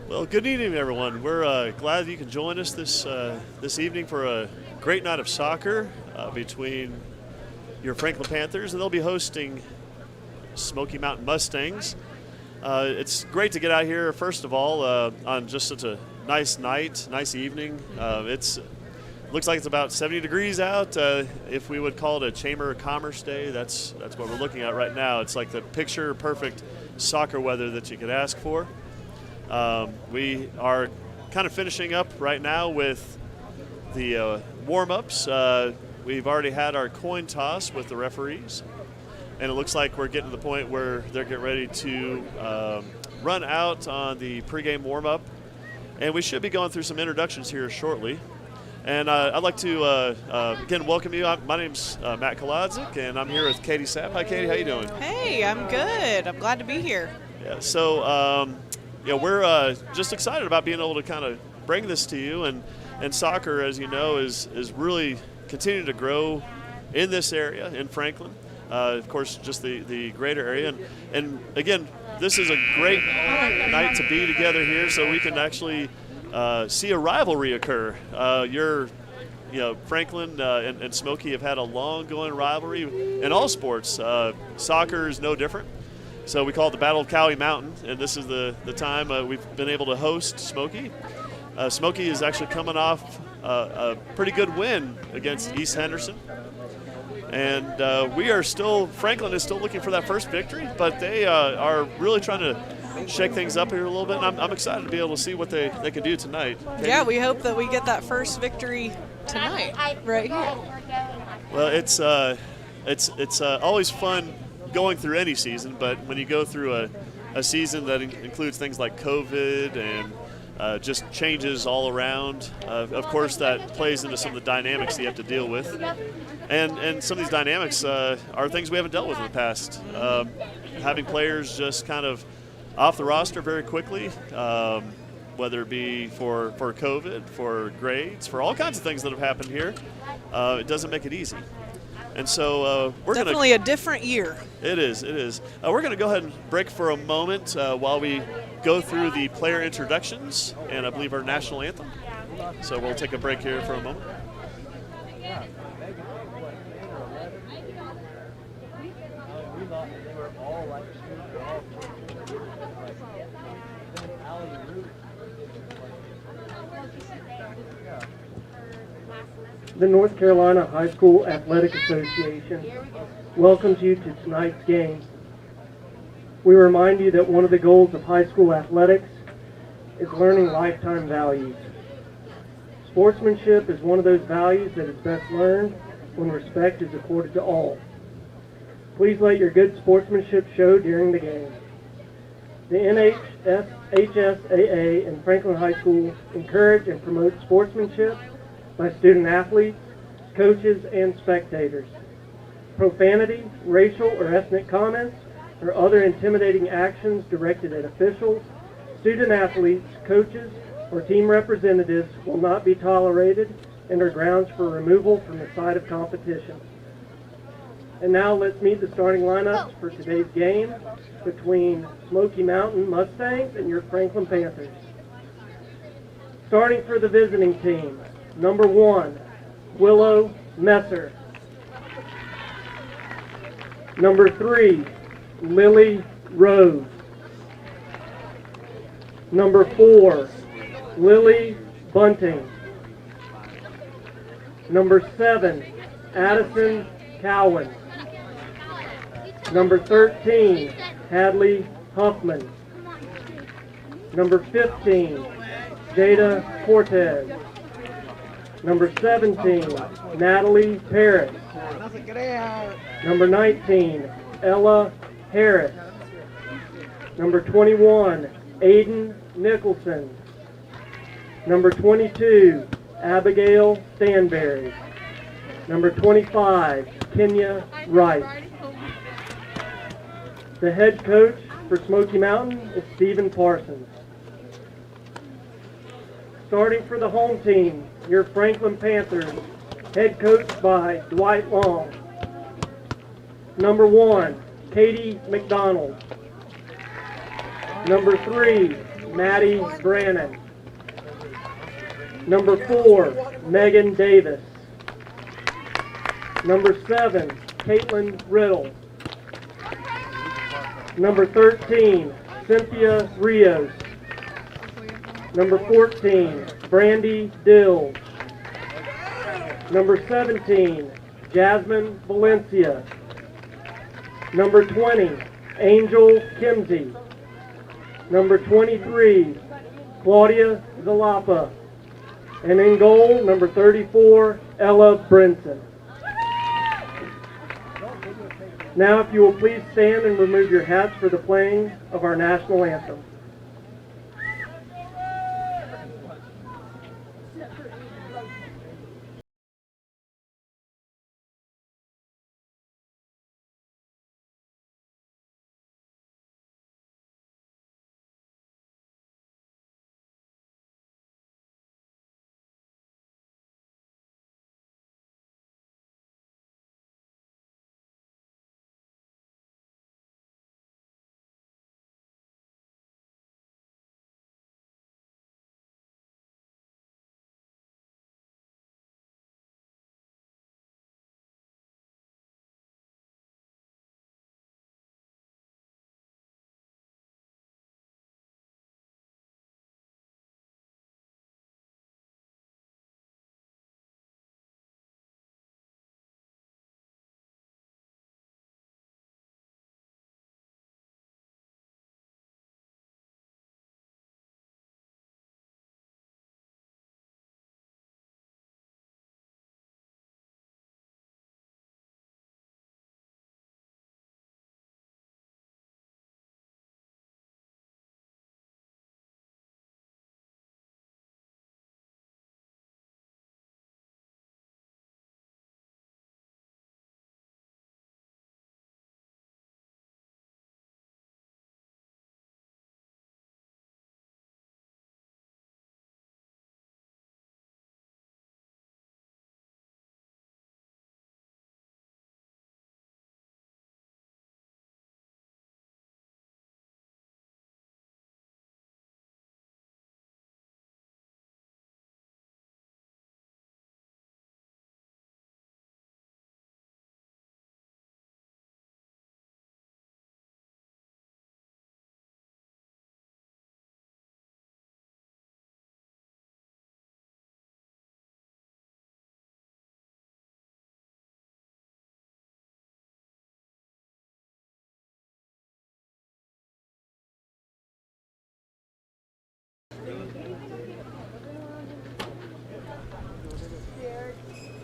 Well, good evening, everyone. We're glad you can join us this evening for a great night of soccer between your Franklin Panthers, and they'll be hosting Smoky Mountain Mustangs. It's great to get out here, first of all, on just such a nice night, nice evening. Looks like it's about 70 degrees out. If we would call it a Chamber of Commerce day, that's what we're looking at right now. It's like the picture-perfect soccer weather that you could ask for. We are kind of finishing up right now with the warm-ups. We've already had our coin toss with the referees, and it looks like we're getting to the point where they're getting ready to run out on the pregame warm-up, and we should be going through some introductions here shortly. And I'd like to, again, welcome you. My name's Matt Kolodzik, and I'm here with Katie Sapp. Hi, Katie. How you doing? Hey, I'm good. I'm glad to be here. Yeah, so we're just excited about being able to kind of bring this to you. And soccer, as you know, is really continuing to grow in this area, in Franklin. Of course, just the greater area. And again, this is a great night to be together here so we can actually see a rivalry occur. Franklin and Smoky have had a long-going rivalry in all sports. Soccer is no different. So we call it the Battle of Cowie Mountain, and this is the time we've been able to host Smoky. Smoky is actually coming off a pretty good win against East Henderson. And Franklin is still looking for that first victory, but they are really trying to shake things up here a little bit, and I'm excited to be able to see what they can do tonight. Katie? Yeah, we hope that we get that first victory tonight, right here. Well, it's always fun going through any season, but when you go through a season that includes things like COVID and just changes all around, of course that plays into some of the dynamics that you have to deal with. And some of these dynamics are things we haven't dealt with in the past. Having players just kind of off the roster very quickly, whether it be for COVID, for grades, for all kinds of things that have happened here, it doesn't make it easy. And so we're definitely a different year. It is. We're going to go ahead and break for a moment while we go through the player introductions and I believe our national anthem. So we'll take a break here for a moment. The North Carolina High School Athletic Association welcomes you to tonight's game. We remind you that one of the goals of high school athletics is learning lifetime values. Sportsmanship is one of those values that is best learned when respect is accorded to all. Please let your good sportsmanship show during the game. The NHSAA and Franklin High School encourage and promote sportsmanship by student athletes, coaches, and spectators. Profanity, racial or ethnic comments, or other intimidating actions directed at officials, student athletes, coaches, or team representatives will not be tolerated and are grounds for removal from the site of competition. And now let's meet the starting lineups for today's game between Smoky Mountain Mustangs and your Franklin Panthers. Starting for the visiting team, number 1, Willow Messer. Number 3, Lily Rose. Number 4, Lily Bunting. Number 7, Addison Cowan. Number 13, Hadley Huffman. Number 15, Jada Cortez. Number 17, Natalie Parris. Number 19, Ella Harris. Number 21, Aiden Nicholson. Number 22, Abigail Stanberry. Number 25, Kenya Wright. The head coach for Smoky Mountain is Stephen Parsons. Starting for the home team, your Franklin Panthers, head coached by Dwight Long. Number 1, Katie McDonald. Number 3, Maddie Brannon. Number 4, Megan Davis. Number 7, Caitlin Riddle. Number 13, Cynthia Rios. Number 14, Brandy Dills. Number 17, Jasmine Valencia. Number 20, Angel Kimsey. Number 23, Claudia Zalapa. And in goal, number 34, Ella Brinson. Now, if you will please stand and remove your hats for the playing of our national anthem.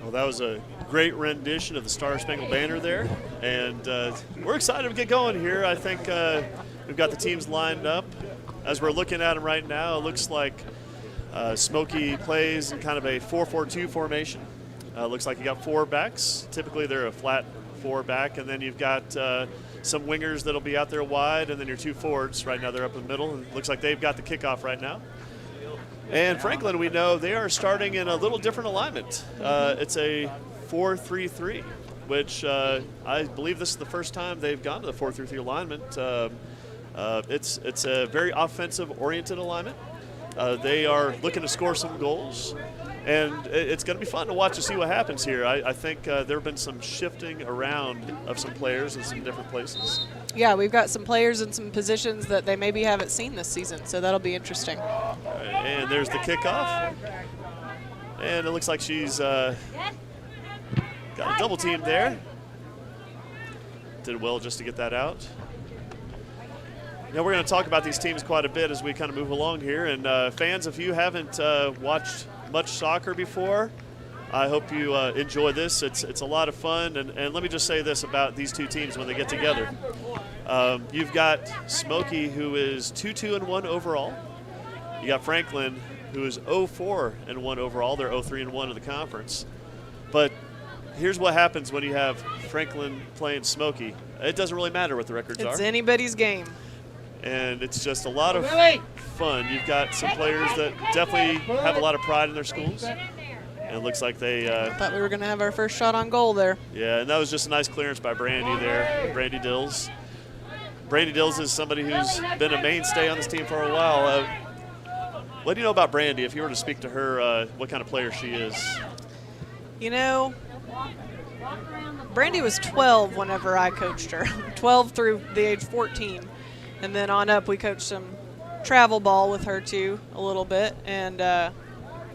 Well, that was a great rendition of the Star Spangled Banner there, and we're excited to get going here. I think we've got the teams lined up. As we're looking at them right now, it looks like Smoky plays in kind of a 4-4-2 formation. Looks like you got 4 backs. Typically, they're a flat 4 back, and then you've got some wingers that'll be out there wide, and then your 2 forwards. Right now, they're up in the middle, and it looks like they've got the kickoff right now. And Franklin, we know they are starting in a little different alignment. It's a 4-3-3, which I believe this is the first time they've gone to the 4-3-3 alignment. It's a very offensive-oriented alignment. They are looking to score some goals, and it's going to be fun to watch to see what happens here. I think there have been some shifting around of some players in some different places. Yeah, we've got some players in some positions that they maybe haven't seen this season, so that'll be interesting. And there's the kickoff. And it looks like she's got a double team there. Did well just to get that out. Now we're going to talk about these teams quite a bit as we kind of move along here. And fans, if you haven't watched much soccer before, I hope you enjoy this. It's a lot of fun. And let me just say this about these two teams when they get together. You've got Smoky, who is 2-2-1 overall. You got Franklin, who is 0-4-1 overall. They're 0-3-1 in the conference. But here's what happens when you have Franklin playing Smoky. It doesn't really matter what the records are. It's anybody's game. And it's just a lot of fun. You've got some players that definitely have a lot of pride in their schools. And it looks like they thought we were going to have our first shot on goal there. Yeah, and that was just a nice clearance by Brandy there, Brandy Dills. Brandy Dills is somebody who's been a mainstay on this team for a while. What do you know about Brandy? If you were to speak to her, what kind of player she is? You know, Brandy was 12 whenever I coached her, 12 through the age 14. And then on up, we coached some travel ball with her too a little bit. And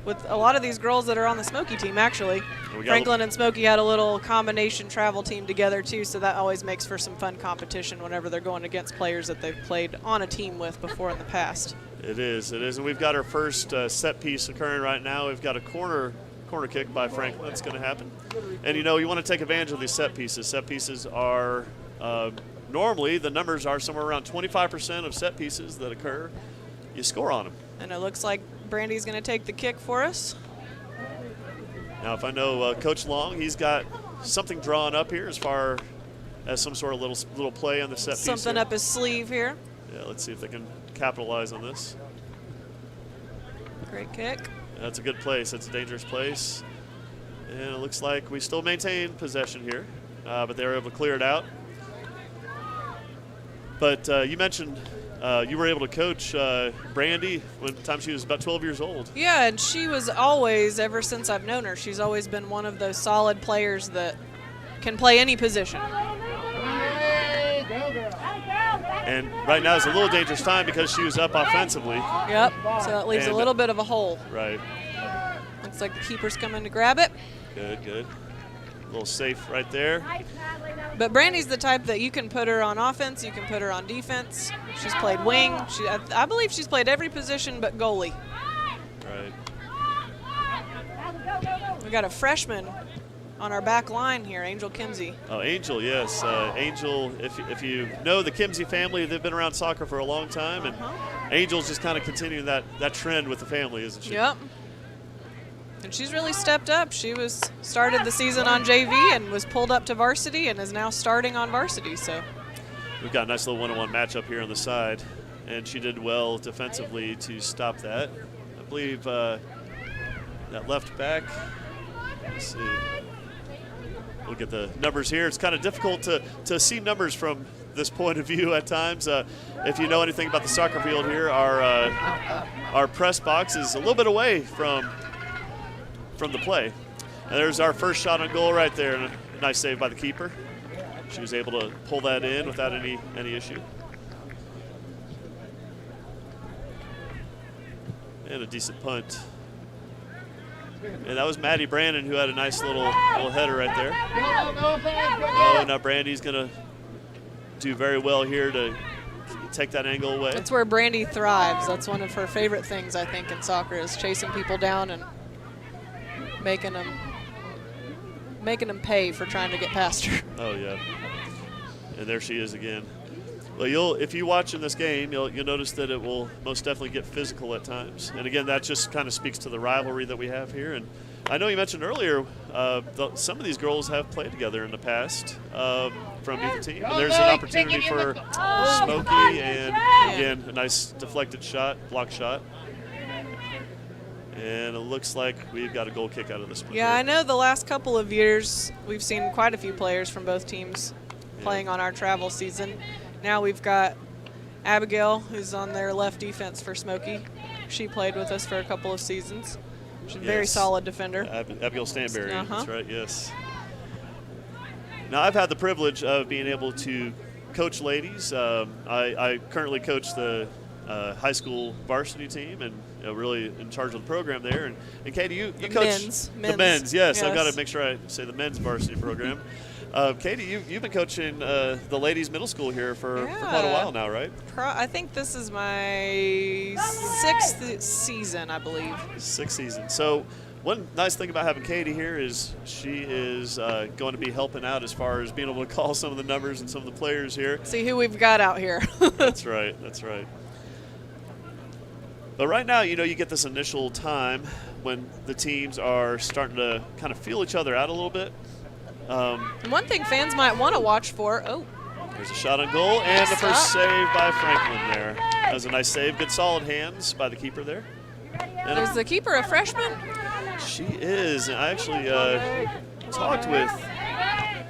with a lot of these girls that are on the Smoky team, actually. Franklin and Smoky had a little combination travel team together too, so that always makes for some fun competition whenever they're going against players that they've played on a team with before in the past. It is. And we've got our first set piece occurring right now. We've got a corner kick by Franklin. It's going to happen. And, you know, you want to take advantage of these set pieces. Set pieces are normally the numbers are somewhere around 25% of set pieces that occur. You score on them. And it looks like Brandy's going to take the kick for us. Now, if I know Coach Long, he's got something drawn up here as far as some sort of little play on the set piece. Something up his sleeve here. Yeah, let's see if they can capitalize on this. Great kick. That's a good place. It's a dangerous place. And it looks like we still maintain possession here, but they were able to clear it out. But you mentioned you were able to coach Brandy when the time she was about 12 years old. Yeah, and she was always, ever since I've known her, she's always been one of those solid players that can play any position. And right now is a little dangerous time because she was up offensively. Yep, so that leaves a little bit of a hole. Right. Looks like the keeper's coming to grab it. Good. A little safe right there. But Brandy's the type that you can put her on offense, you can put her on defense. She's played wing. I believe she's played every position but goalie. Right. We got a freshman on our back line here, Angel Kimsey. Oh, Angel, yes. Angel, if you know the Kimsey family, they've been around soccer for a long time, and Angel's just kind of continuing that trend with the family, isn't she? Yep. And she's really stepped up. She started the season on JV and was pulled up to varsity and is now starting on varsity. So we've got a nice little one-on-one matchup here on the side, and she did well defensively to stop that. I believe that left back. Let's see. Look at the numbers here. It's kind of difficult to see numbers from this point of view at times. If you know anything about the soccer field here, our press box is a little bit away from the play. And there's our first shot on goal right there. And a nice save by the keeper. She was able to pull that in without any issue. And a decent punt. And that was Maddie Brandon who had a nice little header right there. Oh, now Brandy's going to do very well here to take that angle away. That's where Brandy thrives. That's one of her favorite things, I think, in soccer is chasing people down and making them pay for trying to get past her. Oh, yeah. And there she is again. Well, if you watch in this game, you'll notice that it will most definitely get physical at times. And again, that just kind of speaks to the rivalry that we have here. And I know you mentioned earlier some of these girls have played together in the past from either team. And there's an opportunity for Smoky and, again, a nice deflected shot, block shot. And it looks like we've got a goal kick out of this one. Yeah, I know the last couple of years we've seen quite a few players from both teams playing on our travel season. Now we've got Abigail, who's on their left defense for Smoky. She played with us for a couple of seasons. She's a very solid defender. Abigail Stanberry, that's right, yes. Now, I've had the privilege of being able to coach ladies. I currently coach the high school varsity team and really in charge of the program there. And Katie, you coach the men's. Yes, I've got to make sure I say the men's varsity program. Katie, you've been coaching the ladies' middle school here for quite a while now, right? I think this is my 6th season, I believe. 6th season. So one nice thing about having Katie here is she is going to be helping out as far as being able to call some of the numbers and some of the players here. See who we've got out here. That's right. But right now, you get this initial time when the teams are starting to kind of feel each other out a little bit. And one thing fans might want to watch for, There's a shot on goal, and the first save by Franklin there. That was a nice save. Good solid hands by the keeper there. And is the keeper a freshman? she is. And I actually talked with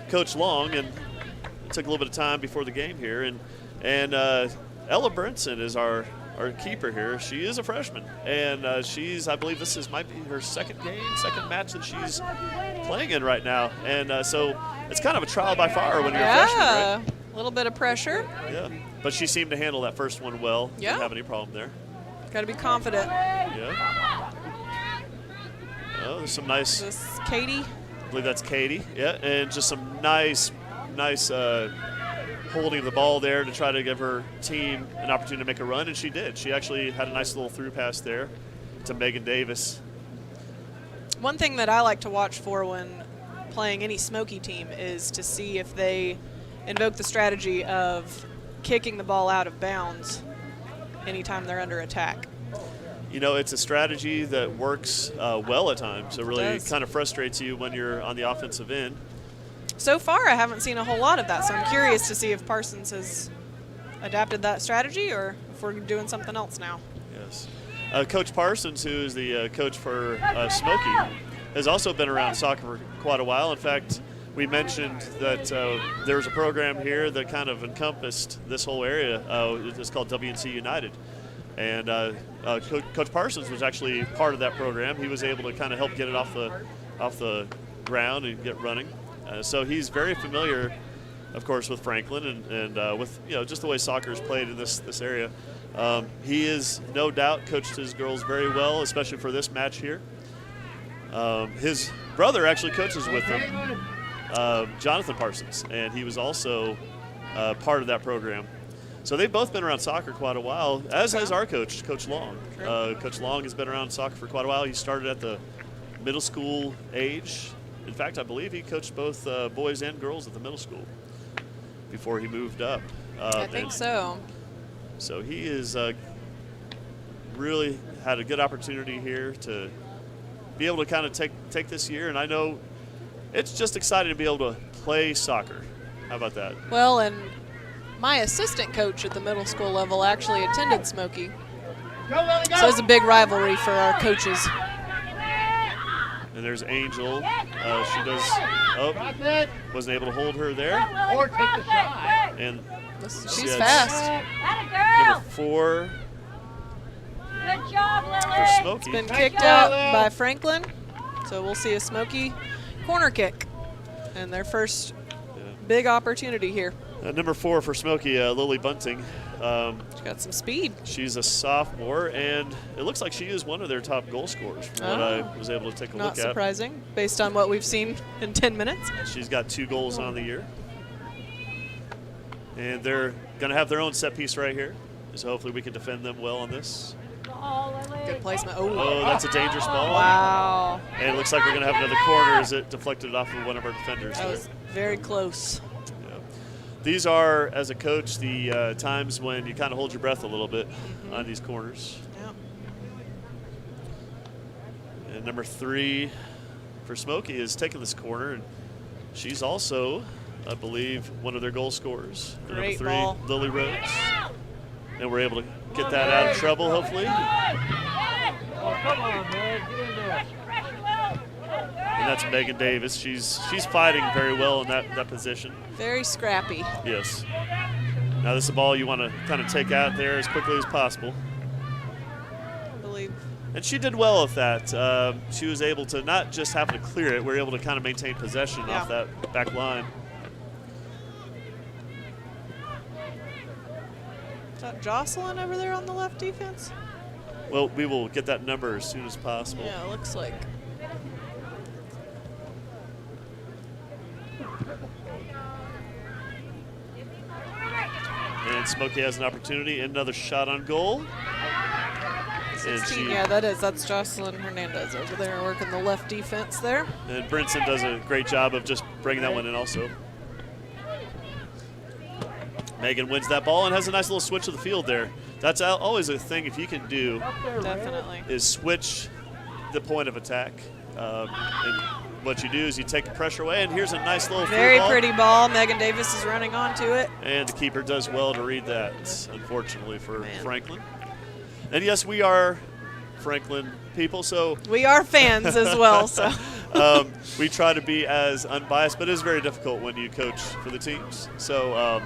Coach Long, and it took a little bit of time before the game here. And Ella Brinson is our keeper here. She is a freshman, and I believe this might be her second match that she's playing in right now. And so it's kind of a trial by fire when you're a freshman, right? A little bit of pressure. Yeah, but she seemed to handle that first one well. Yeah. Didn't have any problem there. Got to be confident. Yeah. Oh, there's some nice. Is this Katie? I believe that's Katie. Yeah, and just some nice holding of the ball there to try to give her team an opportunity to make a run, and she did. She actually had a nice little through pass there to Megan Davis. One thing that I like to watch for when playing any Smoky team is to see if they invoke the strategy of kicking the ball out of bounds anytime they're under attack. You know, it's a strategy that works well at times. It really does. kind of frustrates you when you're on the offensive end. So far, I haven't seen a whole lot of that, so I'm curious to see if Parsons has adapted that strategy or if we're doing something else now. Yes. Coach Parsons, who is the coach for Smoky, has also been around soccer for quite a while. In fact, we mentioned that there was a program here that kind of encompassed this whole area. It's called WNC United. And Coach Parsons was actually part of that program. He was able to kind of help get it off the ground and get running. So he's very familiar, of course, with Franklin and with just the way soccer is played in this area. He is no doubt coached his girls very well, especially for this match here. His brother actually coaches with him, Jonathan Parsons, and he was also part of that program. So they've both been around soccer quite a while, as has our coach, Coach Long. Coach Long has been around soccer for quite a while. He started at the middle school age. In fact, I believe he coached both boys and girls at the middle school before he moved up. I think so. So he is really had a good opportunity here to be able to kind of take this year. And I know it's just exciting to be able to play soccer. How about that? Well, and my assistant coach at the middle school level actually attended Smoky. So it's a big rivalry for our coaches. And there's Angel. She does. Oh, wasn't able to hold her there. Or take the shot. And she's fast. Number 4 Good job, Lily. for Smoky. It's been kicked out by Franklin. So we'll see a Smoky corner kick. And their first big opportunity here. Number 4 for Smoky, Lily Bunting. She's got some speed. She's a sophomore, and it looks like she is one of their top goal scorers from what I was able to take a look Not at. surprising, based on what we've seen in 10 minutes. She's got 2 goals on the year. And they're going to have their own set piece right here, so hopefully we can defend them well on this. Good placement. Oh, that's a dangerous ball. Wow. And it looks like we're going to have another corner as it deflected off of one of our defenders. That was very close. These are, as a coach, the times when you kind of hold your breath a little bit on these corners. Yeah. And number 3 for Smoky is taking this corner, and she's also, I believe, one of their goal scorers. Great number 3, ball. Lily Rhodes. And we're able to get that out of trouble, hopefully. Oh, come on, man. Get in there. And that's Megan Davis. She's fighting very well in that position. Very scrappy. Yes. Now this is a ball you want to kind of take out there as quickly as possible. I believe. And she did well with that. She was able to not just have to clear it, we were able to kind of maintain possession off that back line. Is that Jocelyn over there on the left defense? Well, we will get that number as soon as possible. Yeah, it looks like. And Smoky has an opportunity, another shot on goal. 16, yeah, that's Jocelyn Hernandez over there working the left defense there. And Brinson does a great job of just bringing that one in also. Megan wins that ball and has a nice little switch of the field there. That's always a thing if you can do. Definitely. Is switch the point of attack. And what you do is you take the pressure away, and here's a nice little Very ball. pretty ball. Megan Davis is running onto it. And the keeper does well to read that, unfortunately, for Man. Franklin. And yes, we are Franklin people, so We are fans as well, so. we try to be as unbiased, but it is very difficult when you coach for the teams. So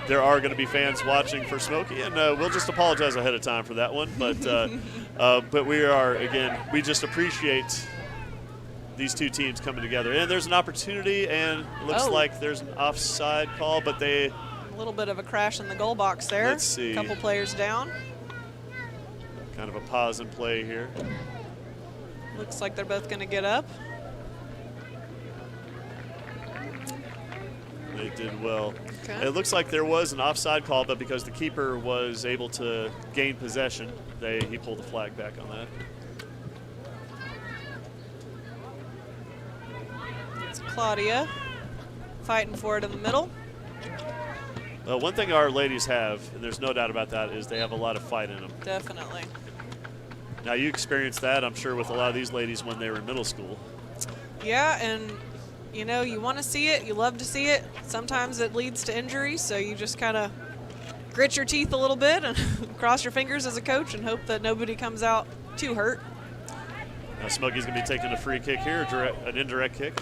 there are going to be fans watching for Smoky, and we'll just apologize ahead of time for that one. But we are, again, we just appreciate these two teams coming together. And there's an opportunity, and it looks like there's an offside call, but they... A little bit of a crash in the goal box there. Let's see. A couple players down. Kind of a pause and play here. Looks like they're both going to get up. They did well. Okay. It looks like there was an offside call, but because the keeper was able to gain possession, he pulled the flag back on that. It's Claudia fighting for it in the middle. One thing our ladies have, and there's no doubt about that, is they have a lot of fight in them. Definitely. Now, you experienced that, I'm sure, with a lot of these ladies when they were in middle school. Yeah, and you know, you want to see it, you love to see it. Sometimes it leads to injury, so you just kind of grit your teeth a little bit and cross your fingers as a coach and hope that nobody comes out too hurt. Now, Smoky's going to be taking a free kick here, an indirect kick.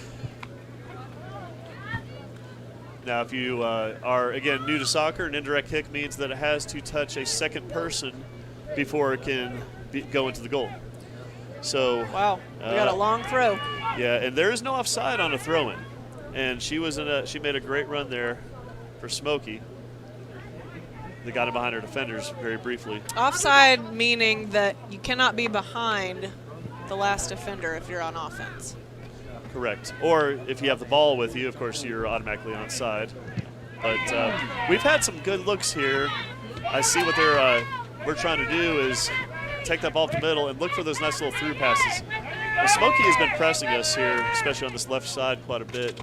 Now, if you are, again, new to soccer, an indirect kick means that it has to touch a second person before it can go into the goal. So, wow, we got a long throw. Yeah, and there is no offside on a throw-in. And she made a great run there for Smoky. They got it behind her defenders very briefly. Offside meaning that you cannot be behind the last defender if you're on offense. Correct. Or if you have the ball with you, of course, you're automatically onside. But we've had some good looks here. I see what we're trying to do is take that ball up the middle and look for those nice little through passes. Now, Smoky has been pressing us here, especially on this left side, quite a bit.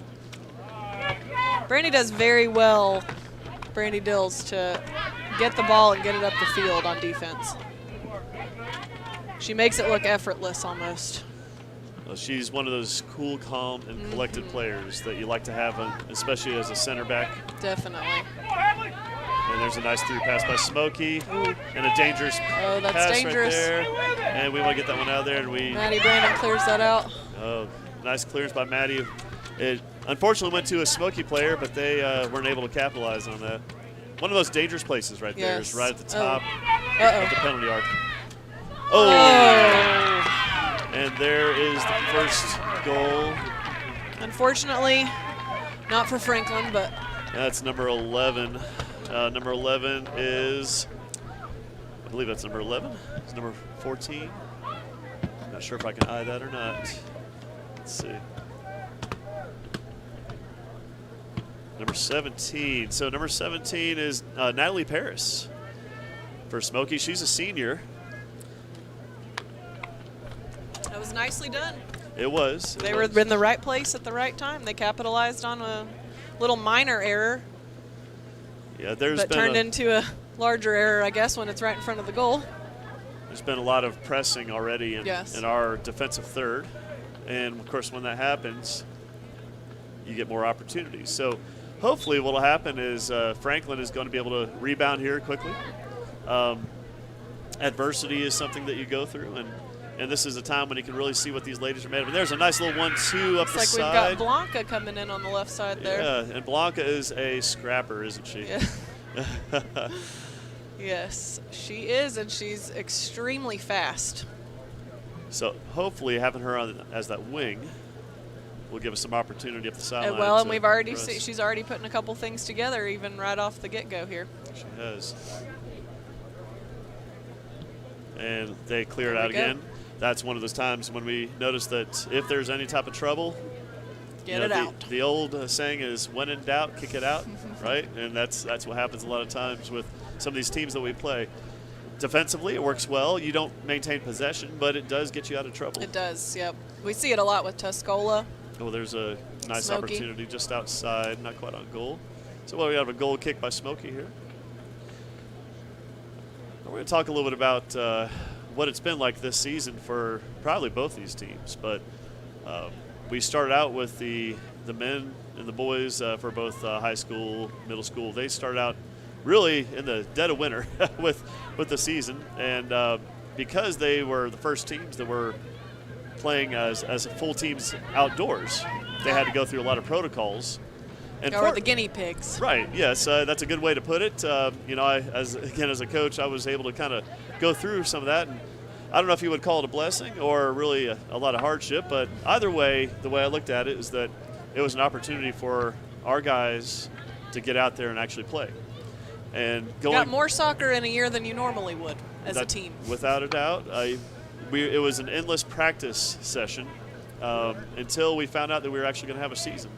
Brandy does very well, Brandy Dills, to get the ball and get it up the field on defense. She makes it look effortless almost. Well, she's one of those cool, calm, and collected players that you like to have, especially as a center back. Definitely. And there's a nice through pass by Smoky, and a dangerous that's pass dangerous. right there. And we want to get that one out of there. And Maddie Brandon clears that out. Oh, nice clearance by Maddie. It unfortunately went to a Smoky player, but they weren't able to capitalize on that. One of those dangerous places right there is right at the top of the penalty arc. Oh! And there is the first goal. Unfortunately, not for Franklin, but that's number 11. Number 11 is, I believe that's number 11. It's number 14. Not sure if I can eye that or not. Let's see. Number 17. So number 17 is Natalie Paris for Smoky. She's a senior. that was nicely done. It was. They were in the right place at the right time. They capitalized on a little minor error. Yeah, there's but been turned into a larger error, I guess, when it's right in front of the goal. There's been a lot of pressing already in our defensive third. And, of course, when that happens, you get more opportunities. So hopefully what will happen is Franklin is going to be able to rebound here quickly. Adversity is something that you go through, and this is a time when you can really see what these ladies are made of. And there's a nice little 1-2 up the side. Looks like we've got Blanca coming in on the left side there. Yeah, and Blanca is a scrapper, isn't she? Yeah. Yes, she is, and she's extremely fast. So hopefully having her as that wing will give us some opportunity up the sideline. Well, and we've already seen she's already putting a couple things together, even right off the get-go here. She has. And they clear it out again. That's one of those times when we notice that if there's any type of trouble, get it out. The old saying is, when in doubt, kick it out, right? And that's what happens a lot of times with some of these teams that we play. Defensively, it works well. You don't maintain possession, but it does get you out of trouble. It does, yep. We see it a lot with Tuscola. Oh, there's a nice Smoky. opportunity just outside, not quite on goal. So we have a goal kick by Smoky here. We're going to talk a little bit about what it's been like this season for probably both these teams. But we started out with the men and the boys for both high school, middle school. They started out really in the dead of winter with the season, and because they were the first teams that were playing as full teams outdoors, they had to go through a lot of protocols. And or the guinea pigs. Right. Yes, that's a good way to put it. As a coach, I was able to kind of go through some of that, and I don't know if you would call it a blessing or really a lot of hardship, but either way, the way I looked at it is that it was an opportunity for our guys to get out there and actually play. And got more soccer in a year than you normally would as a team. Without a doubt. It was an endless practice session until we found out that we were actually going to have a season.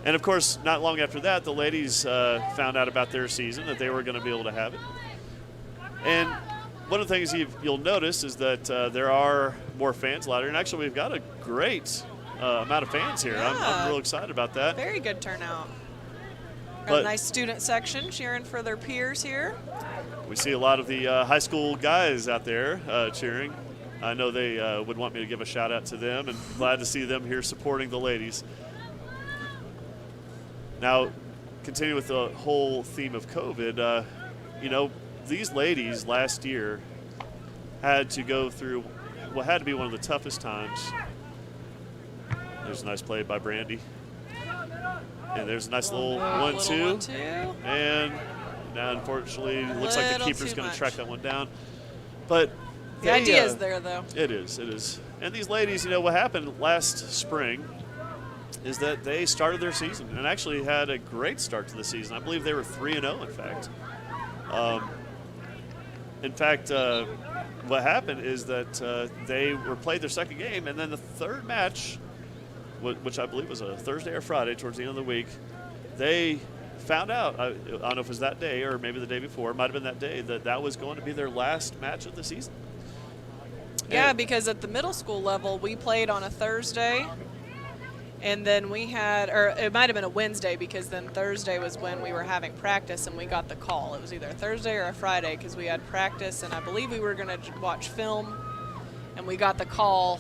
And, of course, not long after that, the ladies found out about their season, that they were going to be able to have it. And one of the things you'll notice is that there are more fans louder. And actually, we've got a great amount of fans here. Yeah. I'm real excited about that. Very good turnout. But a nice student section cheering for their peers here. We see a lot of the high school guys out there cheering. I know they would want me to give a shout out to them, and glad to see them here supporting the ladies. Now, continue with the whole theme of COVID, these ladies last year had to go through what had to be one of the toughest times. There's a nice play by Brandy. And there's a nice little 1-2. And now, unfortunately, it looks like the keeper's going to track that one down. But the idea is there, though. It is. And these ladies, what happened last spring is that they started their season and actually had a great start to the season. I believe they were 3-0, in fact. What happened is that they played their second game, and then the third match, which I believe was a Thursday or Friday towards the end of the week, they found out, I don't know if it was that day or maybe the day before, it might have been that day, that was going to be their last match of the season. Yeah, because at the middle school level, we played on a Thursday, and then we had, or it might have been a Wednesday, because then Thursday was when we were having practice and we got the call. It was either a Thursday or a Friday because we had practice, and I believe we were going to watch film, and we got the call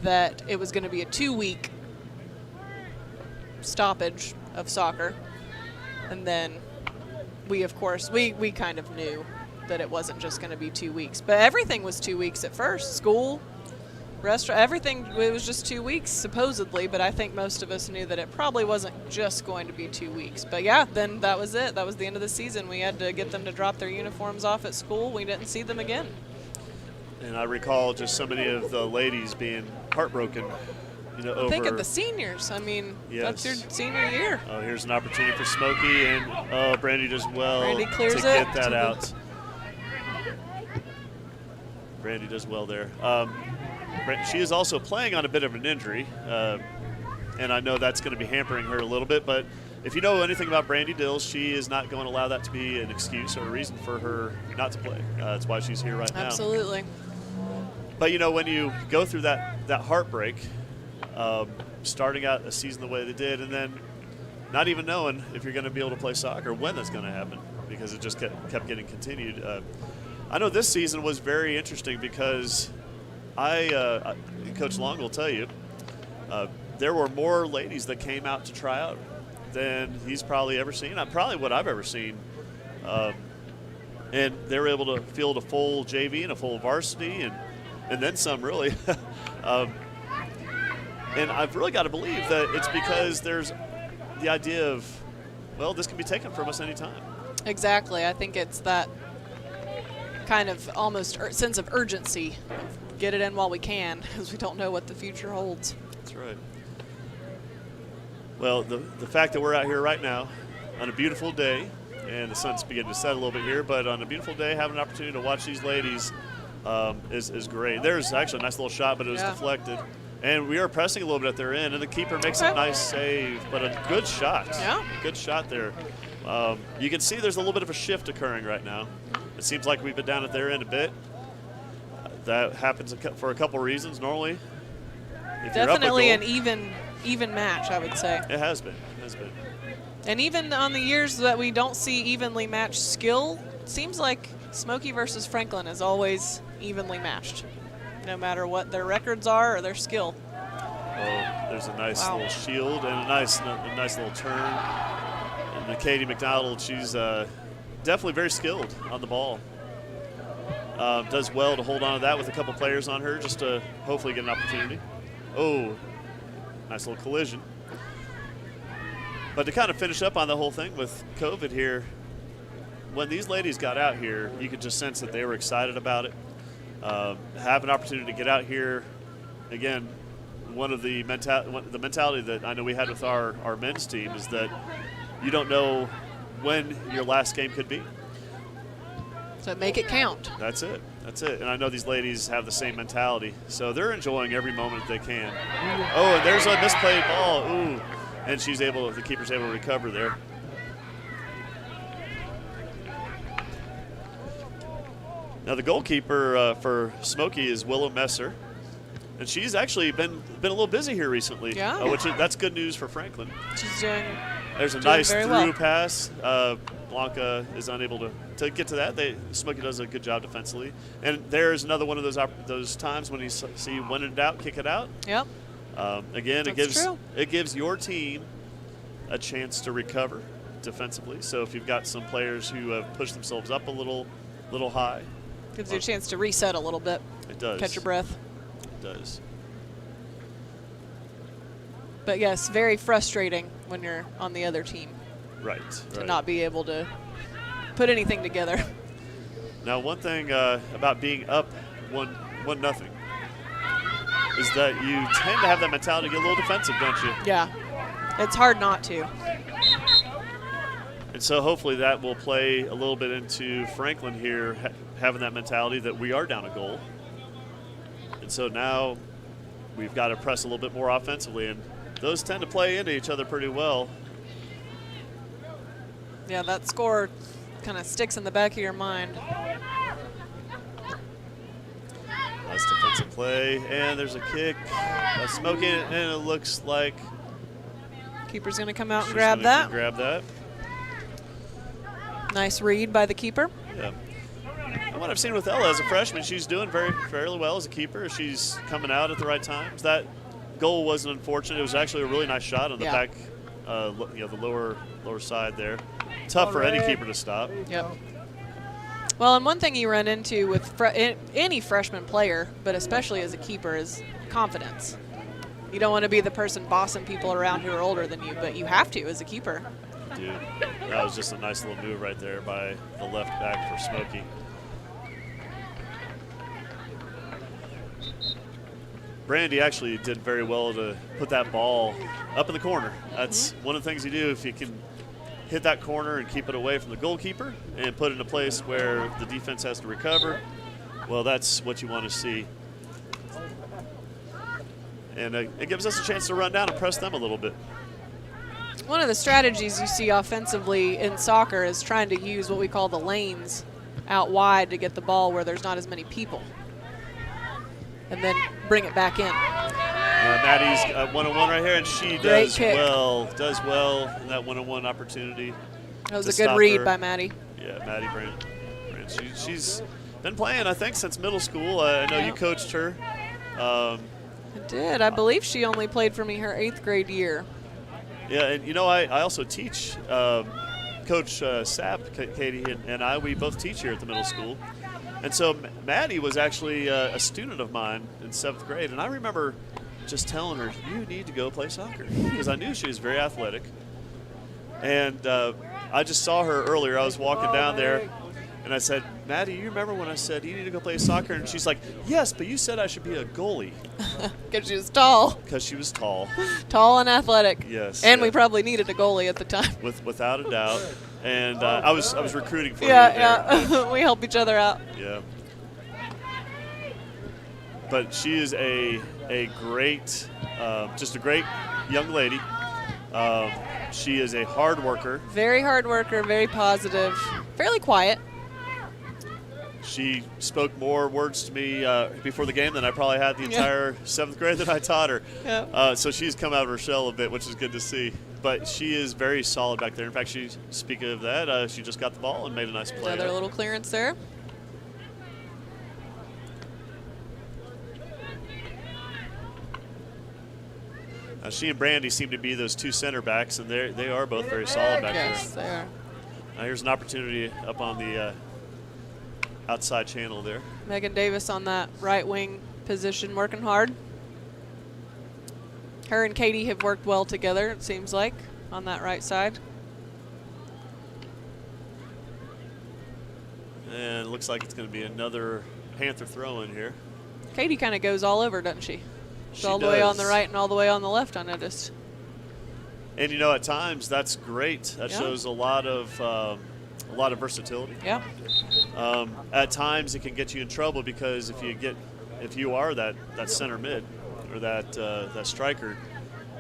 that it was going to be a 2-week stoppage of soccer. And then we, of course, we kind of knew that it wasn't just going to be 2 weeks. But everything was 2 weeks at first. School, restaurant, everything, it was just 2 weeks, supposedly. But I think most of us knew that it probably wasn't just going to be 2 weeks. But, yeah, then that was it. That was the end of the season. We had to get them to drop their uniforms off at school. We didn't see them again. And I recall just so many of the ladies being heartbroken, over. Think of the seniors. I mean, yes. That's your senior year. Oh, here's an opportunity for Smoky, and Brandy does well Brandy clears to get that out. Brandy does well there. She is also playing on a bit of an injury, and I know that's going to be hampering her a little bit, but if you know anything about Brandy Dills, she is not going to allow that to be an excuse or a reason for her not to play. That's why she's here right now. Absolutely. But, when you go through that heartbreak, starting out a season the way they did, and then not even knowing if you're going to be able to play soccer, when that's going to happen, because it just kept getting continued. I know this season was very interesting because Coach Long will tell you, there were more ladies that came out to try out than he's probably ever seen. Probably what I've ever seen. And they were able to field a full JV and a full varsity and then some, really. And I've really got to believe that it's because there's the idea of, well, this can be taken from us anytime. Exactly. I think it's that kind of almost sense of urgency. Get it in while we can, because we don't know what the future holds. That's right. Well, the fact that we're out here right now on a beautiful day, and the sun's beginning to set a little bit here, but on a beautiful day, having an opportunity to watch these ladies is great. There's actually a nice little shot, but it was deflected. And we are pressing a little bit at their end, and the keeper makes a nice save, but a good shot. Yeah. Good shot there. You can see there's a little bit of a shift occurring right now. It seems like we've been down at their end a bit. That happens for a couple reasons normally. Definitely an even match, I would say. It has been. And even on the years that we don't see evenly matched skill, it seems like Smoky versus Franklin is always evenly matched, no matter what their records are or their skill. Oh, there's a nice Wow. little shield and a nice little turn. And Katie McDonald, she's definitely very skilled on the ball. Does well to hold on to that with a couple players on her just to hopefully get an opportunity. Oh, nice little collision. But to kind of finish up on the whole thing with COVID here, when these ladies got out here, you could just sense that they were excited about it. Have an opportunity to get out here. Again, one of the mentality that I know we had with our men's team is that you don't know when your last game could be. So make it count. That's it. That's it. And I know these ladies have the same mentality, so they're enjoying every moment they can. Oh, and there's a misplayed ball. Ooh, and the keeper's able to recover there. Now the goalkeeper for Smoky is Willow Messer, and she's actually been a little busy here recently. Yeah. That's good news for Franklin. She's doing. There's a Doing nice very through well. pass. Blanca is unable to get to that. Smoky does a good job defensively. And there's another one of those times when you see win it out, kick it out. Yep. Again, That's true. it gives your team a chance to recover defensively. So if you've got some players who have pushed themselves up a little high, Gives you a chance to reset a little bit. it does. Catch your breath. It does. But yes, very frustrating when you're on the other team Right. to right. not be able to put anything together. Now, one thing about being up 1-0 is that you tend to have that mentality to get a little defensive, don't you? Yeah. It's hard not to. And so hopefully that will play a little bit into Franklin here having that mentality that we are down a goal. And so now we've got to press a little bit more offensively, and those tend to play into each other pretty well. Yeah, that score kind of sticks in the back of your mind. Nice defensive play, and there's a kick. Smoky, and it looks like Keeper's going to come out and she's grab gonna that. Grab that. Nice read by the keeper. Yeah. And what I've seen with Ella as a freshman, she's doing fairly well as a keeper. She's coming out at the right times. That goal wasn't unfortunate. It was actually a really nice shot on the back, the lower side there. Tough for any keeper to stop. Yep. Well, and one thing you run into with any freshman player, but especially as a keeper, is confidence. You don't want to be the person bossing people around who are older than you, but you have to as a keeper. Dude, that was just a nice little move right there by the left back for Smoky. Brandy actually did very well to put that ball up in the corner. That's one of the things you do if you can hit that corner and keep it away from the goalkeeper and put it in a place where the defense has to recover. Well, that's what you want to see. And it gives us a chance to run down and press them a little bit. One of the strategies you see offensively in soccer is trying to use what we call the lanes out wide to get the ball where there's not as many people, and then bring it back in. Maddie's one-on-one right here, and she Great kick. does well in that one-on-one opportunity. That was to a good stop read her. by Maddie. Yeah, Maddie Brandt. She's been playing, I think, since middle school. I know you coached her. I did. I believe she only played for me her 8th grade year. Yeah, and you know, I also teach. Coach Sapp, Katie, and we both teach here at the middle school. And so Maddie was actually a student of mine in 7th grade, and I remember just telling her, you need to go play soccer, because I knew she was very athletic. And I just saw her earlier. I was walking down there, and I said, Maddie, you remember when I said you need to go play soccer? And she's like, yes, but you said I should be a goalie. Because she was tall. Because she was tall. Tall and athletic. Yes. And yeah. we probably needed a goalie at the time. Without a doubt. And I was recruiting for her Yeah. We help each other out. Yeah. But she is a great, just a great young lady. She is a hard worker. Very hard worker, very positive, fairly quiet. She spoke more words to me before the game than I probably had the entire 7th grade that I taught her. Yeah. So she's come out of her shell a bit, which is good to see. But she is very solid back there. In fact, speaking of that, she just got the ball and made a nice play. Another little clearance there. She and Brandy seem to be those two center backs, and they are both very solid back Yes, there. they are. Now here's an opportunity up on the outside channel there. Megan Davis on that right wing position, working hard. Her and Katie have worked well together, it seems like, on that right side. And it looks like it's going to be another Panther throw in here. Katie kind of goes all over, doesn't she? She's She all the way on the does. right and all the way on the left, I noticed. And you know, at times that's great. That Yeah. shows a lot of versatility. Yeah. At times it can get you in trouble because if you are that center mid or that striker,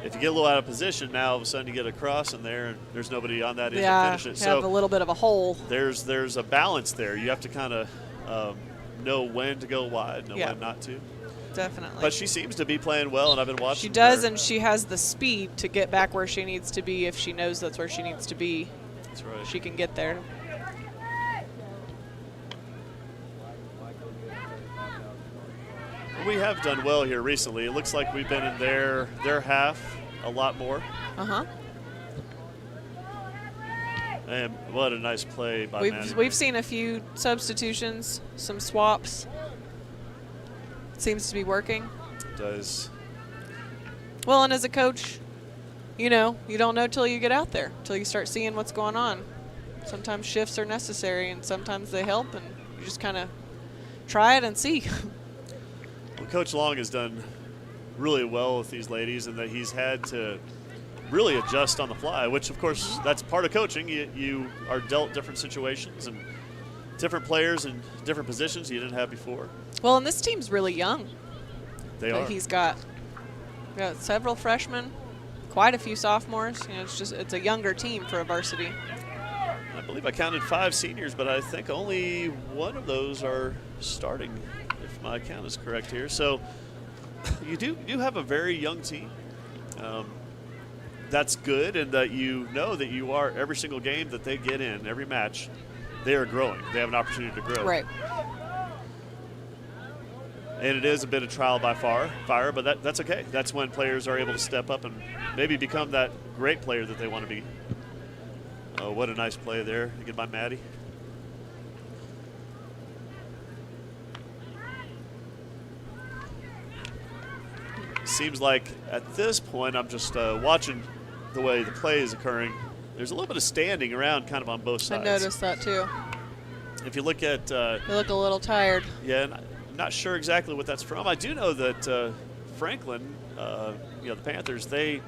if you get a little out of position, now all of a sudden you get a cross in there and there's nobody on that end to Yeah, finish it. have a So little bit of a hole. there's a balance there. You have to kind of know when to go wide, know Yeah. when not to. Definitely. But she seems to be playing well, and I've been watching. She does, her. and she has the speed to get back where she needs to be if she knows that's where she needs to be. That's right. She can get there. We have done well here recently. It looks like we've been in their half a lot more. Uh-huh. And what a nice play by Maddie. We've seen a few substitutions, some swaps. Seems to be working. Does. Well, and as a coach, you know, you don't know till you get out there, till you start seeing what's going on. Sometimes shifts are necessary, and sometimes they help, and you just kind of try it and see. Well, Coach Long has done really well with these ladies, and that he's had to really adjust on the fly, which, of course, that's part of coaching. You are dealt different situations and different players in different positions you didn't have before. Well, and this team's really young. They are. He's got several freshmen, quite a few sophomores. You know, it's a younger team for a varsity. I believe I counted 5 seniors, but I think only one of those are starting, if my count is correct here. So you do have a very young team. That's good, and that you know that you are every single game that they get in, every match, they are growing. They have an opportunity to grow. Right. And it is a bit of trial by fire, but that's okay. That's when players are able to step up and maybe become that great player that they want to be. Oh, what a nice play there. Good by Maddie. Seems like at this point, I'm just watching the way the play is occurring. There's a little bit of standing around kind of on both sides. I noticed that too. If you look at They look a little tired. yeah, and I'm not sure exactly what that's from. I do know that Franklin, the Panthers, they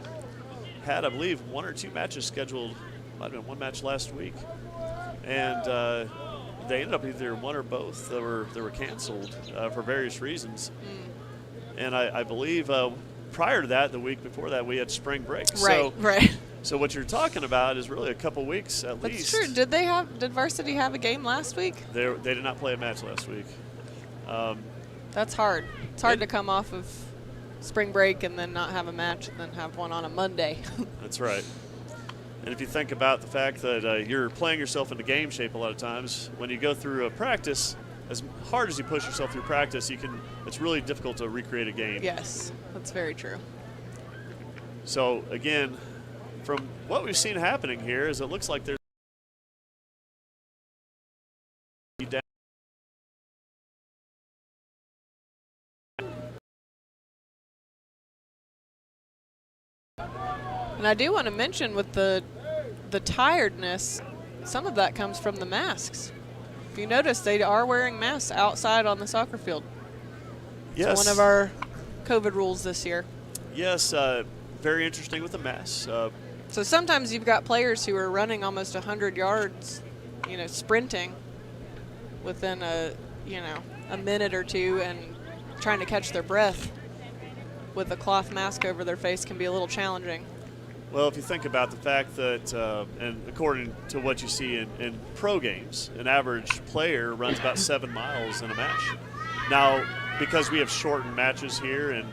had, I believe, 1 or 2 matches scheduled. Might have been one match last week, and they ended up either one or both that were canceled for various reasons. And I believe prior to that, the week before that, we had spring break. Right, right. So what you're talking about is really a couple weeks at least. That's true. Did Varsity have a game last week? They did not play a match last week. That's hard. It's hard to come off of spring break and then not have a match and then have one on a Monday. That's right. And if you think about the fact that you're playing yourself into game shape a lot of times, when you go through a practice, as hard as you push yourself through practice, it's really difficult to recreate a game. Yes, that's very true. So again, from what we've seen happening here is it looks like there's And I do want to mention with the tiredness, some of that comes from the masks. If you notice, they are wearing masks outside on the soccer field. yes, It's one of our COVID rules this year. yes, very interesting with the mass. So sometimes you've got players who are running almost 100 yards, sprinting within a minute or two and trying to catch their breath with a cloth mask over their face can be a little challenging. Well, if you think about the fact that, and according to what you see in pro games, an average player runs about 7 miles in a match. Now, because we have shortened matches here and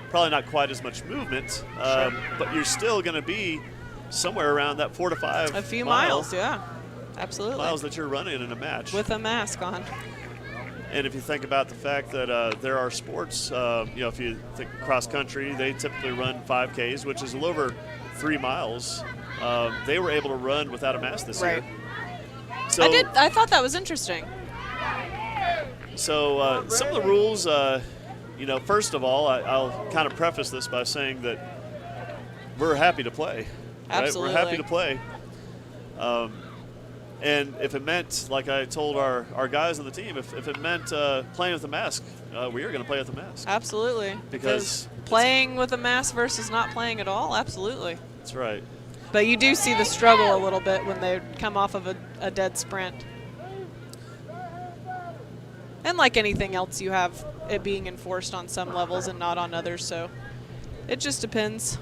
probably not quite as much movement, but you're still going to be somewhere around that 4 to 5 A few miles, yeah, absolutely. miles that you're running in a match. With a mask on. And if you think about the fact that there are sports, if you think cross country, they typically run 5Ks, which is a little over 3 miles. They were able to run without a mask this year. So, I thought that was interesting. So some of the rules, first of all, I'll kind of preface this by saying that we're happy to play. Absolutely. Right? We're happy to play. And if it meant, like I told our guys on the team, if it meant playing with a mask, we are going to play with a mask. Absolutely. Because playing with a mask versus not playing at all, absolutely. That's right. But you do see the struggle a little bit when they come off of a dead sprint. And like anything else, you have it being enforced on some levels and not on others, so it just depends.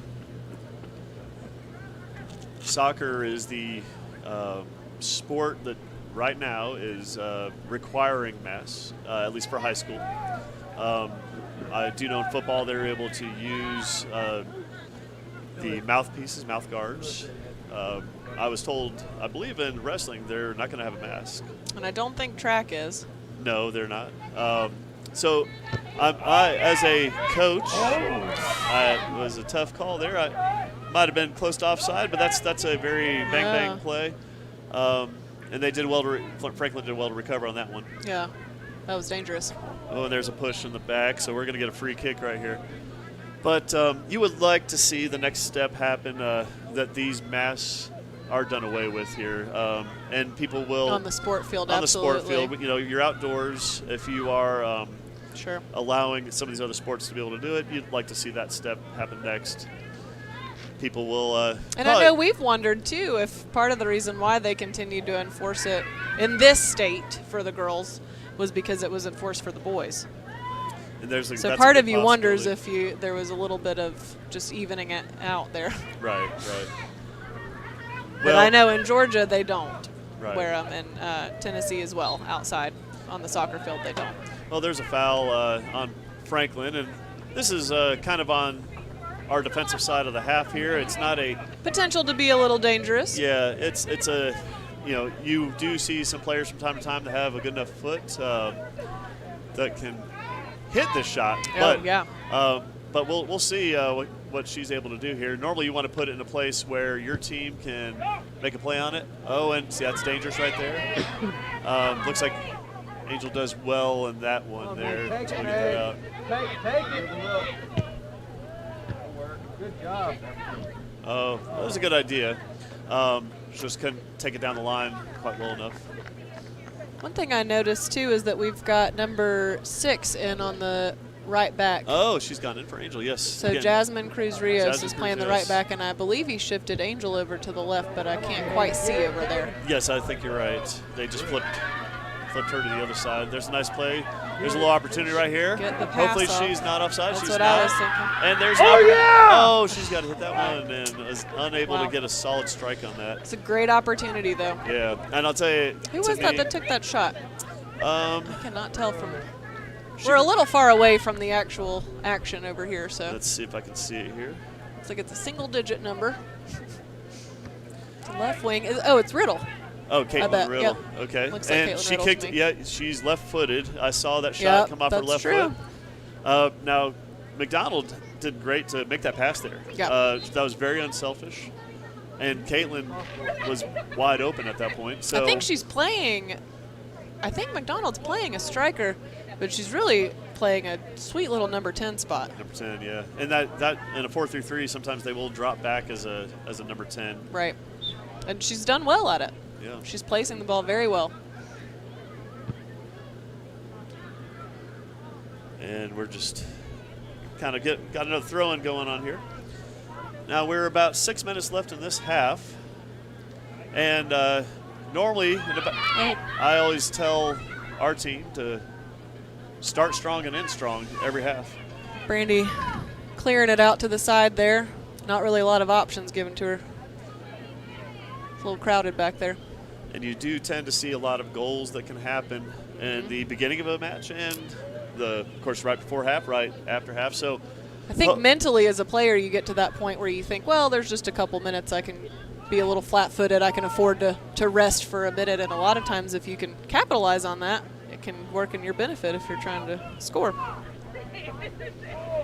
Soccer is the sport that right now is requiring masks, at least for high school. I do know in football they're able to use the mouthpieces, mouth guards. I was told, I believe in wrestling, they're not going to have a mask. And I don't think track is. No, they're not. So I, as a coach, it was a tough call there. I might have been close to offside, but that's a very bang play. And they did well Franklin did well to recover on that one. Yeah, that was dangerous. Oh, and there's a push in the back, so we're going to get a free kick right here. But you would like to see the next step happen, that these masks are done away with here, and people will on the sport field. On absolutely. the sport field, you're outdoors. If you are sure allowing some of these other sports to be able to do it, you'd like to see that step happen next. People will. And I know we've wondered too if part of the reason why they continued to enforce it in this state for the girls was because it was enforced for the boys. And there's so part of you wonders if there was a little bit of just evening it out there. Right. But I know in Georgia they don't wear them, in Tennessee as well. Outside on the soccer field they don't. Well, there's a foul on Franklin, and this is kind of on our defensive side of the half here. It's not a potential to be a little dangerous. Yeah, it's a you do see some players from time to time that have a good enough foot that can hit this shot. But we'll see what she's able to do here. Normally you want to put it in a place where your team can make a play on it. Oh, and see, that's dangerous right there. Looks like Angel does well in that one there. Take it, that out. Take it. Good job. Oh, that was a good idea. Just couldn't take it down the line quite well enough. One thing I noticed too is that we've got number 6 in on the right back. Oh, she's gone in for Angel, yes. So again, Jasmine Cruz-Rios is playing the right back, and I believe he shifted Angel over to the left, but I can't quite see over there. Yes, I think you're right. They just flipped her to the other side. There's a nice play. There's a little opportunity right here. Get the pass Hopefully off. she's not offside. That's she's what not. I was thinking. And there's she's got to hit that one and was unable to get a solid strike on that. It's a great opportunity, though. Yeah, and I'll tell you. Who was that took that shot? I cannot tell from. We're a little far away from the actual action over here, so. Let's see if I can see it here. Looks like it's a single-digit number. It's a left wing. It's Riddle. Oh, Caitlin Riddle. Yep. Okay. Looks like and Caitlin she Riddle kicked to it. me. Yeah, she's left-footed. I saw that shot come off her left foot. Now, McDonald did great to make that pass there. Yeah. That was very unselfish. And Caitlin was wide open at that point. So I think she's playing. I think McDonald's playing a striker, but she's really playing a sweet little number 10 spot. Number 10, yeah. And that in a 4-3-3, sometimes they will drop back as a number 10. Right. And she's done well at it. Yeah. She's placing the ball very well. And we're just kind of got another throw-in going on here. Now we're about 6 minutes left in this half. And normally, I always tell our team to start strong and end strong every half. Brandy clearing it out to the side there. Not really a lot of options given to her. It's a little crowded back there. And you do tend to see a lot of goals that can happen in the beginning of a match and, of course, right before half, right after half. So I think mentally as a player you get to that point where you think, well, there's just a couple minutes. I can be a little flat-footed. I can afford to rest for a minute. And a lot of times if you can capitalize on that, it can work in your benefit if you're trying to score.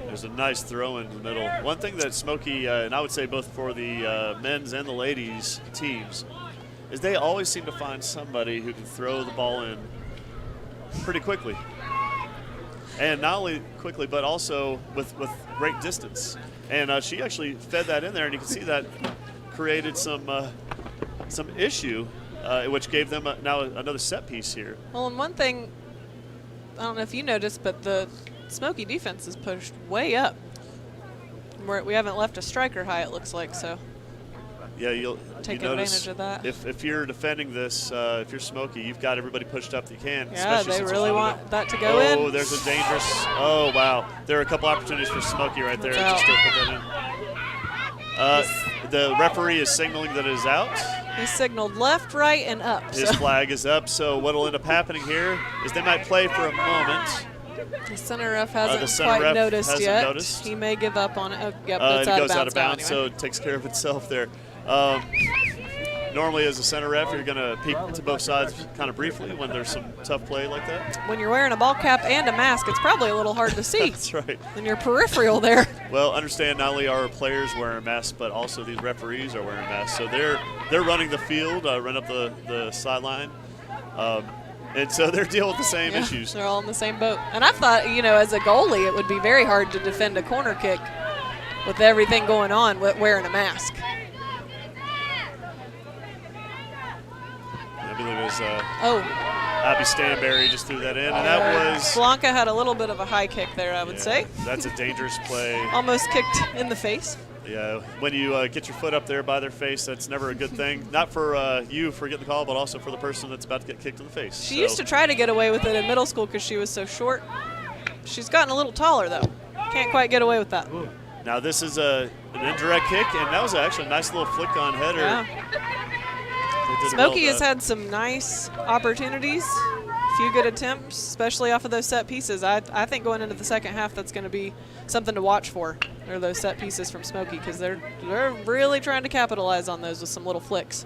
There's a nice throw in the middle. One thing that Smoky, and I would say both for the men's and the ladies teams, is they always seem to find somebody who can throw the ball in pretty quickly. And not only quickly, but also with great distance. And she actually fed that in there, and you can see that created some issue, which gave them now another set piece here. Well, and one thing, I don't know if you noticed, but the Smoky defense is pushed way up. We haven't left a striker high, it looks like, so. Yeah, you take notice advantage of that. If you're defending this, if you're Smoky, you've got everybody pushed up that you can. Yeah, they really want that to go in. Oh, there's a dangerous. Oh, wow. There are a couple opportunities for Smoky right there That's just to put that in. The referee is signaling that it is out. He signaled left, right, and up. His flag is up, so what will end up happening here is they might play for a moment. The center ref hasn't center quite ref noticed hasn't yet. noticed. He may give up on it. Oh, yep, it's it goes out of bounds, now anyway. so it takes care of itself there. Normally, as a center ref, you're going to peek to both sides kind of briefly when there's some tough play like that. When you're wearing a ball cap and a mask, it's probably a little hard to see. That's right. In your peripheral there. Well, understand not only are players wearing masks, but also these referees are wearing masks. So they're running the field, run up the sideline. And so they're dealing with the same issues. They're all in the same boat. And I thought, as a goalie, it would be very hard to defend a corner kick with everything going on wearing a mask. I believe it was Abby Stanberry just threw that in, and that was Blanca had a little bit of a high kick there, I would say. That's a dangerous play. Almost kicked in the face. Yeah, when you get your foot up there by their face, that's never a good thing. Not for you for getting the call, but also for the person that's about to get kicked in the face. She used to try to get away with it in middle school because she was so short. She's gotten a little taller, though. Can't quite get away with that. Now this is an indirect kick, and that was actually a nice little flick on header. Yeah. Smoky has had some nice opportunities, a few good attempts, especially off of those set pieces. I think going into the second half, that's going to be something to watch for, are those set pieces from Smoky, because they're really trying to capitalize on those with some little flicks.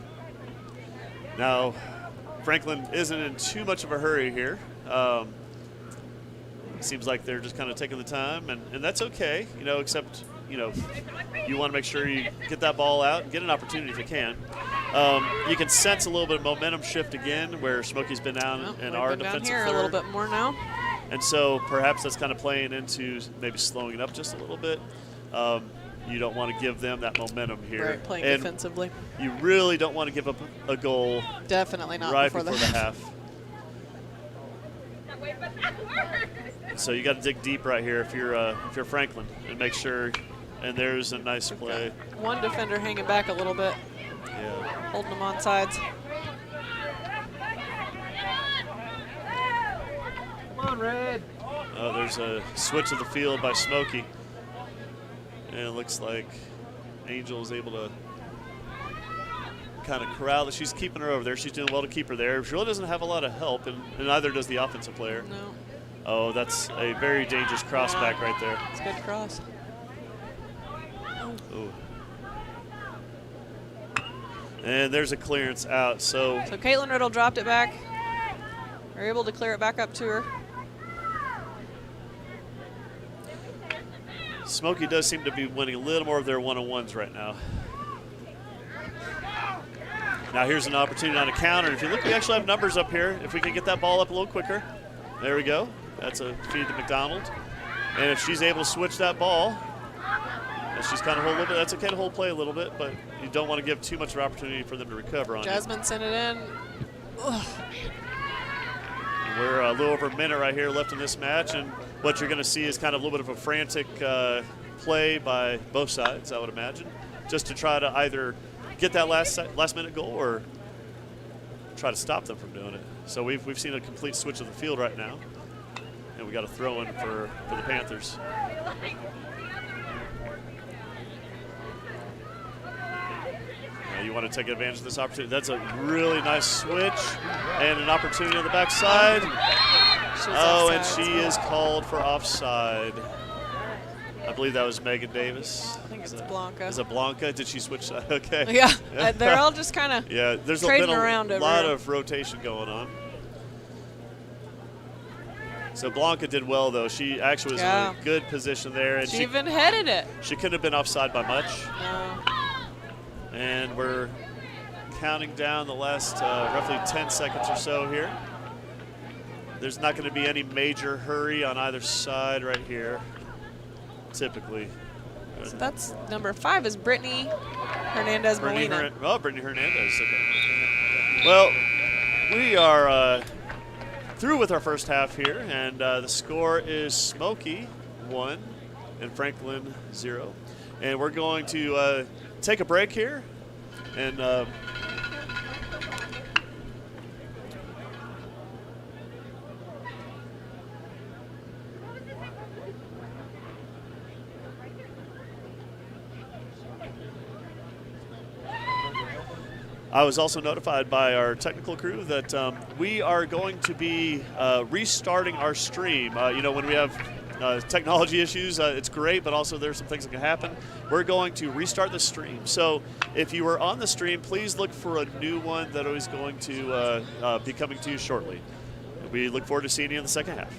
Now, Franklin isn't in too much of a hurry here. Seems like they're just kind of taking the time, and that's okay, except, you want to make sure you get that ball out and get an opportunity if you can. You can sense a little bit of momentum shift again where Smoky's been down in our defensive down here third. A little bit more now. And so perhaps that's kind of playing into maybe slowing it up just a little bit. You don't want to give them that momentum here. Right, playing and defensively. You really don't want to give up a goal. Definitely not right before the half. So you got to dig deep right here if you're Franklin and make sure. And there's a nice play. One defender hanging back a little bit. Yeah. Holding them on sides. Come on, Red. There's a switch of the field by Smoky. And it looks like Angel is able to kind of corral that. She's keeping her over there. She's doing well to keep her there. She really doesn't have a lot of help, and neither does the offensive player. No. Oh, that's a very dangerous cross back right there. It's a good cross. Ooh. And there's a clearance out. So Caitlin Riddle dropped it back. They're able to clear it back up to her. Smoky does seem to be winning a little more of their one-on-ones right now. Now here's an opportunity on a counter. If you look, we actually have numbers up here. If we can get that ball up a little quicker. There we go. That's a feed to McDonald. And if she's able to switch that ball, and she's kind of hold a little bit, that's okay to hold play a little bit, but you don't want to give too much of an opportunity for them to recover on Jasmine sent it in. Ugh. We're a little over a minute right here left in this match, and what you're going to see is kind of a little bit of a frantic play by both sides, I would imagine, just to try to either get that last minute goal or try to stop them from doing it. So we've seen a complete switch of the field right now, and we got a throw in for the Panthers. You want to take advantage of this opportunity. That's a really nice switch and an opportunity on the backside. And she is called for offside. I believe that was Megan Davis. I think it's Blanca. Is it Blanca? Did she switch side? Okay. Yeah, they're all just kind of there's trading been around a over lot here. of rotation going on. So Blanca did well, though. She actually was in a good position there. And she even headed it. She couldn't have been offside by much. No. And we're counting down the last roughly 10 seconds or so here. There's not going to be any major hurry on either side right here, typically. So that's number 5 is Brittany Hernandez Molina. Brittany Hernandez. Okay. Well, we are through with our first half here, and the score is Smoky 1 and Franklin 0. And we're going to take a break here, and I was also notified by our technical crew that we are going to be restarting our stream. When we have technology issues, it's great, but also there's some things that can happen. We're going to restart the stream. So if you were on the stream, please look for a new one that is going to be coming to you shortly. We look forward to seeing you in the second half.